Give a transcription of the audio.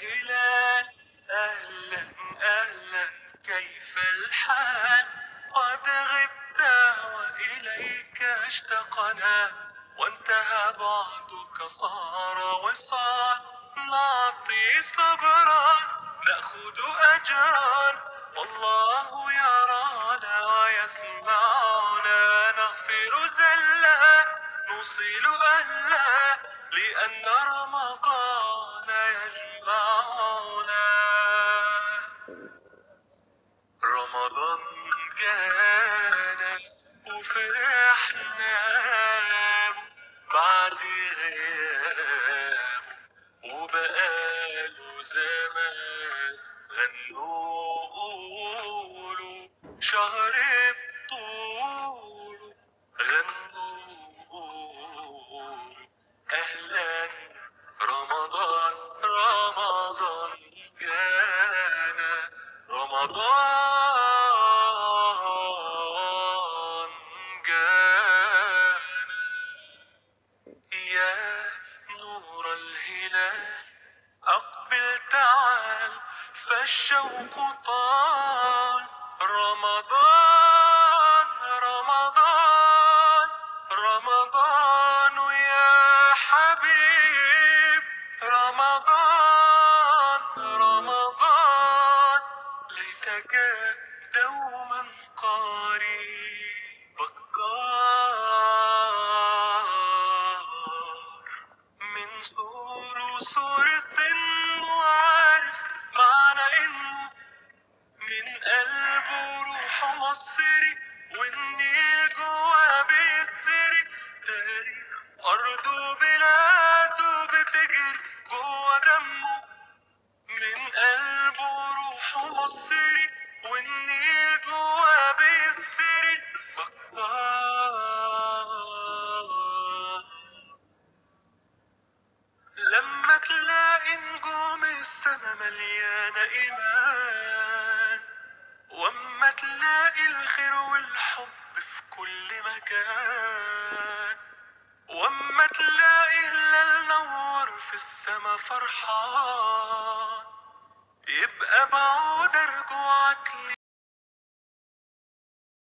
هلال، أهلا أهلا كيف الحال؟ قد غبت وإليك اشتقنا، وانتهى بعدك صار وصال. نعطي صبرا نأخذ أجرا، والله يرانا ويسمعنا. نغفر زلا نوصل أهلا، لأن رمضان يجمعنا. رمضان جانا وفرحنا بعد غياب، وبقاله زمان. غنوا قولوا شهر الطول، غنوا قولوا أهلا رمضان. رمضان جانا، رمضان جانا. يا نور الهلال أقبل تعال، فالشوق طال. رمضان رمضان رمضان يا حبيب، رمضان رمضان ليتك دوما قريب. بكار من سور السن، وعارف معنى انه من قلبه روح مصري، والنيل جوا بيسري. تاريخ أرضه وبلاده بتجري جوا دمه، من قلبه روح مصري، والنيل جوا بيسري. بكار لما تلاقي نجوم السما مليانة إيمان، واما تلاقي الخير والحب في كل مكان، واما تلاقي هلال نور في السما فرحان، يبقى بعود رجوعك